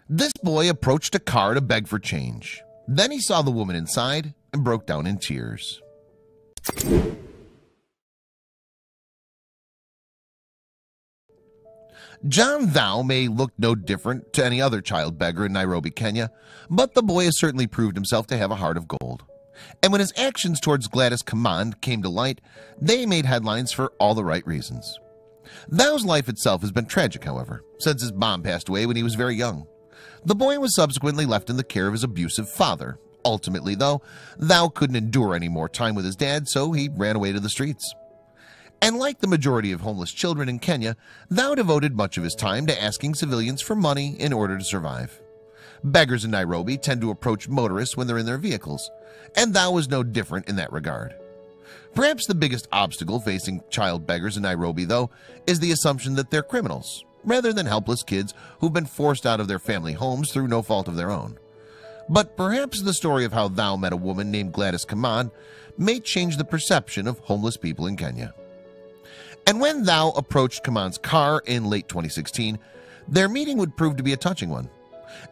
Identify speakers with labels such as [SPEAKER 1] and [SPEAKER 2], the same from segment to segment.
[SPEAKER 1] This boy approached a car to beg for change. Then he saw the woman inside and broke down in tears. John Thou may look no different to any other child beggar in Nairobi, Kenya, but the boy has certainly proved himself to have a heart of gold. And when his actions towards Gladys Kamande came to light, they made headlines for all the right reasons. Thou's life itself has been tragic, however, since his mom passed away when he was very young. The boy was subsequently left in the care of his abusive father. Ultimately, though, Thou couldn't endure any more time with his dad, so he ran away to the streets. And like the majority of homeless children in Kenya, Thou devoted much of his time to asking civilians for money in order to survive. Beggars in Nairobi tend to approach motorists when they're in their vehicles, and Thou was no different in that regard. Perhaps the biggest obstacle facing child beggars in Nairobi, though, is the assumption that they're criminals, rather than helpless kids who've been forced out of their family homes through no fault of their own. But perhaps the story of how Thou met a woman named Gladys Kamande may change the perception of homeless people in Kenya. And when Thou approached Kamande's car in late 2016, their meeting would prove to be a touching one.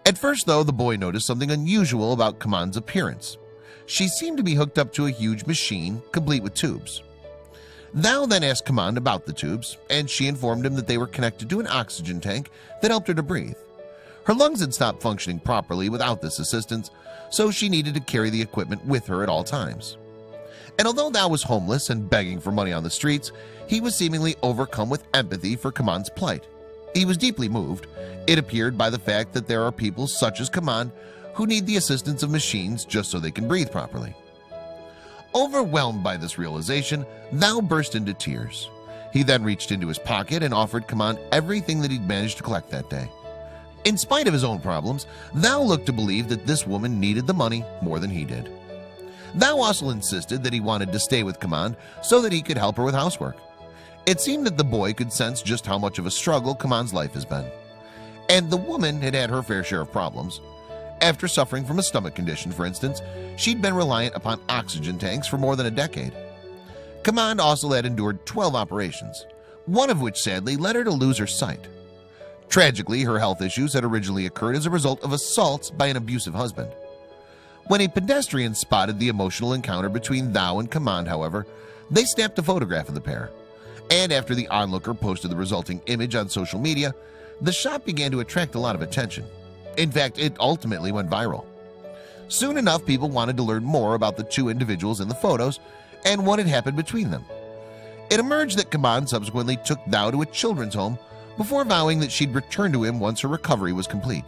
[SPEAKER 1] At first, though, the boy noticed something unusual about Kamande's appearance. She seemed to be hooked up to a huge machine, complete with tubes. Thou then asked Kamande about the tubes, and she informed him that they were connected to an oxygen tank that helped her to breathe. Her lungs had stopped functioning properly without this assistance, so she needed to carry the equipment with her at all times. And although Thou was homeless and begging for money on the streets, he was seemingly overcome with empathy for Kamande's plight. He was deeply moved, it appeared, by the fact that there are people such as Kamande who need the assistance of machines just so they can breathe properly. Overwhelmed by this realization, Thou burst into tears. He then reached into his pocket and offered Kamande everything that he'd managed to collect that day. In spite of his own problems, Thou looked to believe that this woman needed the money more than he did. Thou also insisted that he wanted to stay with Kamande so that he could help her with housework. It seemed that the boy could sense just how much of a struggle Kamande's life has been. And the woman had had her fair share of problems. After suffering from a stomach condition, for instance, she'd been reliant upon oxygen tanks for more than a decade. Kamande also had endured 12 operations, one of which sadly led her to lose her sight. Tragically, her health issues had originally occurred as a result of assaults by an abusive husband. When a pedestrian spotted the emotional encounter between Thou and Kamande, however, they snapped a photograph of the pair. And after the onlooker posted the resulting image on social media, the shot began to attract a lot of attention. In fact, it ultimately went viral. Soon enough, people wanted to learn more about the two individuals in the photos and what had happened between them. It emerged that Kamande subsequently took Thou to a children's home before vowing that she'd return to him once her recovery was complete.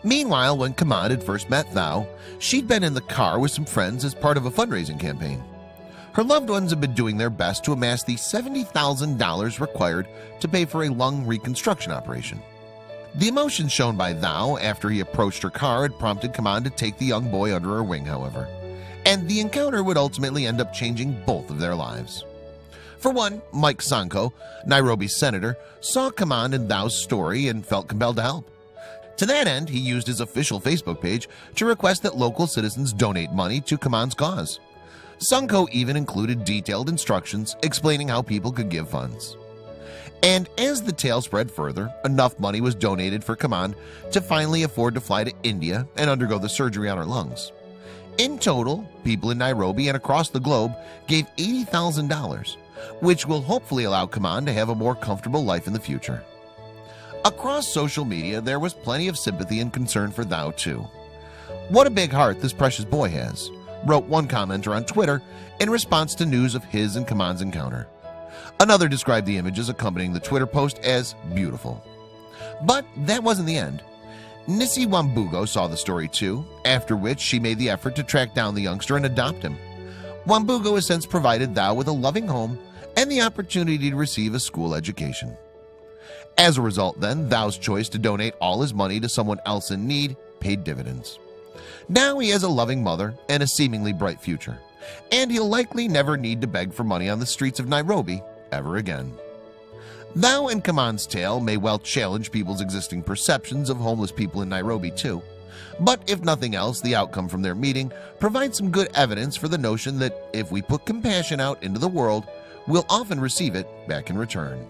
[SPEAKER 1] Meanwhile, when Kamande had first met Thou, she'd been in the car with some friends as part of a fundraising campaign. Her loved ones had been doing their best to amass the $70,000 required to pay for a lung reconstruction operation. The emotions shown by Thou after he approached her car had prompted Kamande to take the young boy under her wing, however, and the encounter would ultimately end up changing both of their lives. For one, Mike Sonko, Nairobi's senator, saw Kamande and Thou's story and felt compelled to help. To that end, he used his official Facebook page to request that local citizens donate money to Kamande's cause. Sonko even included detailed instructions explaining how people could give funds. And as the tale spread further, enough money was donated for Kamande to finally afford to fly to India and undergo the surgery on her lungs. In total, people in Nairobi and across the globe gave $80,000, which will hopefully allow Kamande to have a more comfortable life in the future. Across social media, there was plenty of sympathy and concern for Thou too. "What a big heart this precious boy has," wrote one commenter on Twitter in response to news of his and Kamande's encounter. Another described the images accompanying the Twitter post as beautiful. But that wasn't the end. Nisi Wambugo saw the story too, after which she made the effort to track down the youngster and adopt him. Wambugo has since provided Thou with a loving home and the opportunity to receive a school education. As a result, then, Thou's choice to donate all his money to someone else in need paid dividends. Now he has a loving mother and a seemingly bright future, and he'll likely never need to beg for money on the streets of Nairobi ever again. Thou and Kamande's tale may well challenge people's existing perceptions of homeless people in Nairobi too, but if nothing else, the outcome from their meeting provides some good evidence for the notion that if we put compassion out into the world, we'll often receive it back in return.